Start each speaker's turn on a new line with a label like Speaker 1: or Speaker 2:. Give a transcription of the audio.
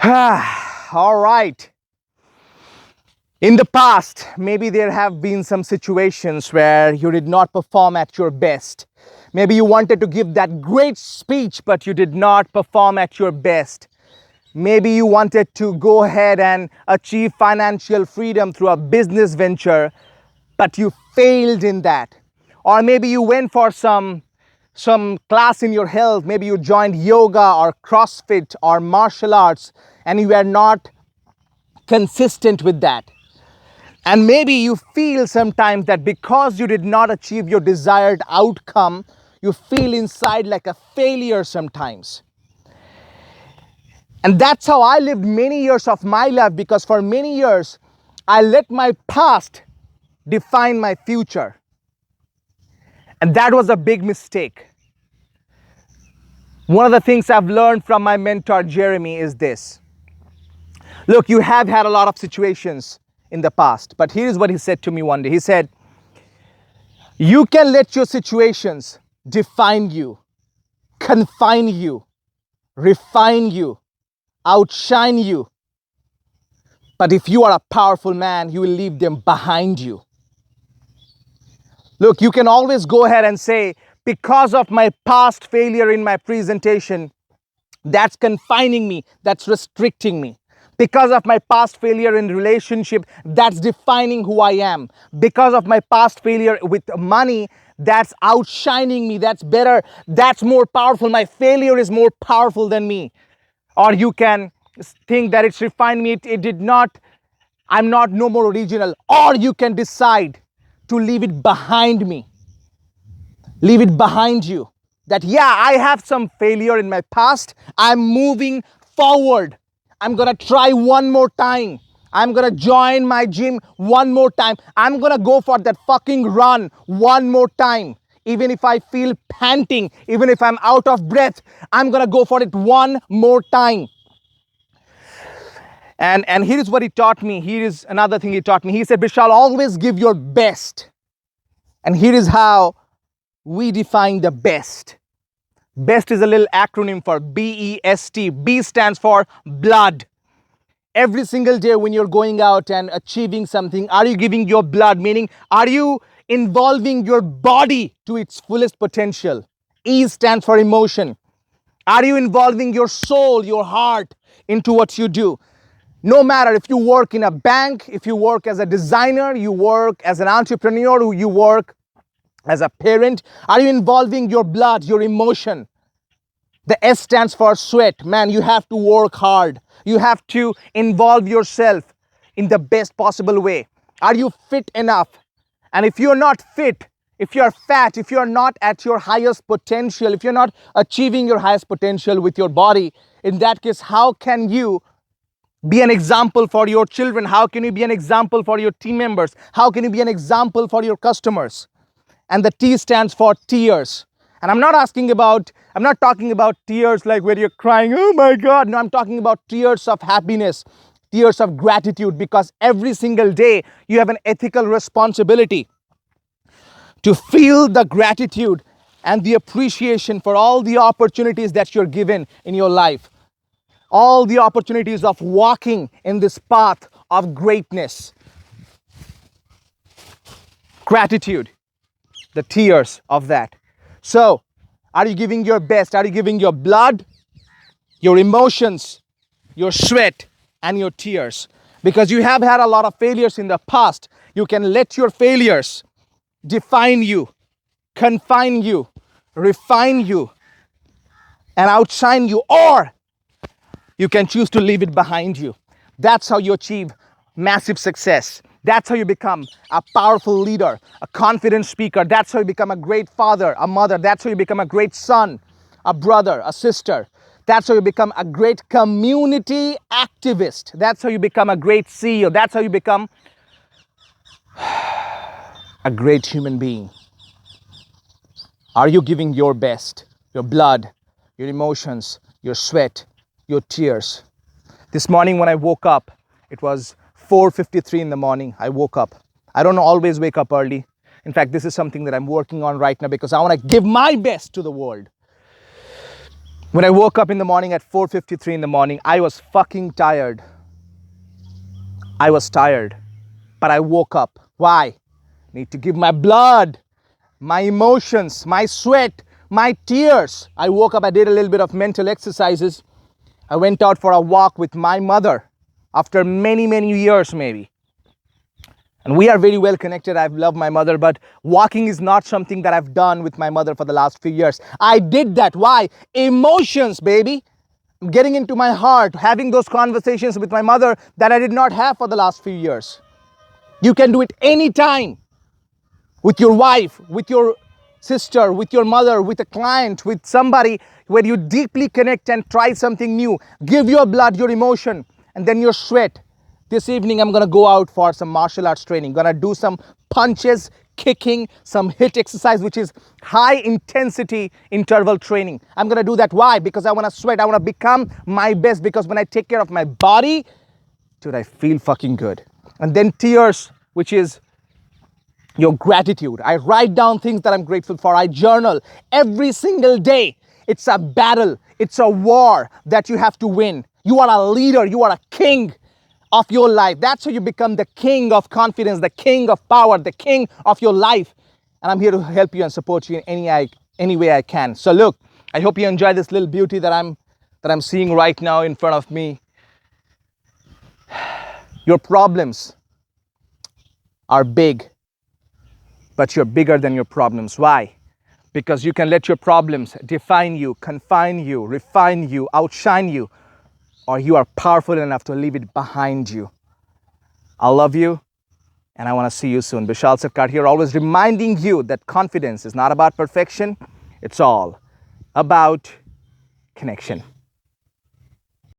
Speaker 1: All right. In the past, maybe there have been some situations where you did not perform at your best. Maybe you wanted to give that great speech, but you did not perform at your best. Maybe you wanted to go ahead and achieve financial freedom through a business venture, but you failed in that. Or maybe you went for some class in your health. Maybe you joined yoga or CrossFit or martial arts, and you were not consistent with that. And maybe you feel sometimes that because you did not achieve your desired outcome, you feel inside like a failure sometimes. And that's how I lived many years of my life, because for many years, I let my past define my future. And that was a big mistake. One of the things I've learned from my mentor, Jeremy, is this. Look, you have had a lot of situations in the past, but here's what he said to me one day. He said, you can let your situations define you, confine you, refine you, outshine you. But if you are a powerful man, you will leave them behind you. Look, you can always go ahead and say, because of my past failure in my presentation, that's confining me, that's restricting me. Because of my past failure in relationship, that's defining who I am. Because of my past failure with money, that's outshining me, that's better, that's more powerful. My failure is more powerful than me. Or you can think that it's refined me, it did not, I'm not no more original. Or you can decide to leave it behind me. Leave it behind you. That, yeah, I have some failure in my past. I'm moving forward. I'm gonna try one more time. I'm gonna join my gym one more time. I'm gonna go for that fucking run one more time. Even if I feel panting, even if I'm out of breath, I'm gonna go for it one more time. And here is what he taught me. Here is another thing he taught me. He said, Bishal, always give your best. And here is how we define the best. BEST is a little acronym for B.E.S.T. B stands for blood. Every single day when you're going out and achieving something, are you giving your blood? Meaning, are you involving your body to its fullest potential? E stands for emotion. Are you involving your soul, your heart into what you do? No matter if you work in a bank, if you work as a designer, you work as an entrepreneur, you work as a parent, are you involving your blood, your emotion? The S stands for sweat. Man, you have to work hard. You have to involve yourself in the best possible way. Are you fit enough? And if you're not fit, if you're fat, if you're not at your highest potential, if you're not achieving your highest potential with your body, in that case, how can you be an example for your children? How can you be an example for your team members? How can you be an example for your customers? And the T stands for tears. And I'm not talking about tears like where you're crying, oh my God. No, I'm talking about tears of happiness, tears of gratitude, because every single day you have an ethical responsibility to feel the gratitude and the appreciation for all the opportunities that you're given in your life. All the opportunities of walking in this path of greatness. Gratitude. The tears of that. So, are you giving your best? Are you giving your blood, your emotions, your sweat, and your tears? Because you have had a lot of failures in the past. You can let your failures define you, confine you, refine you, and outshine you, or you can choose to leave it behind you. That's how you achieve massive success. That's how you become a powerful leader, a confident speaker. That's how you become a great father, a mother. That's how you become a great son, a brother, a sister. That's how you become a great community activist. That's how you become a great CEO. That's how you become a great human being. Are you giving your best, your blood, your emotions, your sweat, your tears? This morning when I woke up, it was 4:53 in the morning. I woke up. I don't always wake up early. In fact, this is something that I'm working on right now because I want to give my best to the world. When I woke up in the morning at 4:53 in the morning, I was fucking tired. I was tired, but I woke up. Why? Need to give my blood, my emotions, my sweat, my tears. I woke up, I did a little bit of mental exercises. I went out for a walk with my mother after many, many years, maybe. And we are very well connected. I've loved my mother, but walking is not something that I've done with my mother for the last few years. I did that. Why? Emotions, baby. Getting into my heart, having those conversations with my mother that I did not have for the last few years. You can do it anytime with your wife, with your sister, with your mother, with a client, with somebody where you deeply connect and try something new. Give your blood, your emotion, and then your sweat. This evening, I'm gonna go out for some martial arts training. Gonna do some punches, kicking, some hit exercise, which is high intensity interval training. I'm gonna do that. Why? Because I wanna sweat. I wanna become my best, because when I take care of my body, dude, I feel fucking good. And then tears, which is your gratitude. I write down things that I'm grateful for. I journal every single day. It's a battle. It's a war that you have to win. You are a leader. You are a king of your life. That's how you become the king of confidence, the king of power, the king of your life. And I'm here to help you and support you in any way I can. So look, I hope you enjoy this little beauty that I'm seeing right now in front of me. Your problems are big, but you're bigger than your problems. Why? Because you can let your problems define you, confine you, refine you, outshine you, or you are powerful enough to leave it behind you. I love you, and I want to see you soon. Bishal Sarkar here, always reminding you that confidence is not about perfection, it's all about connection.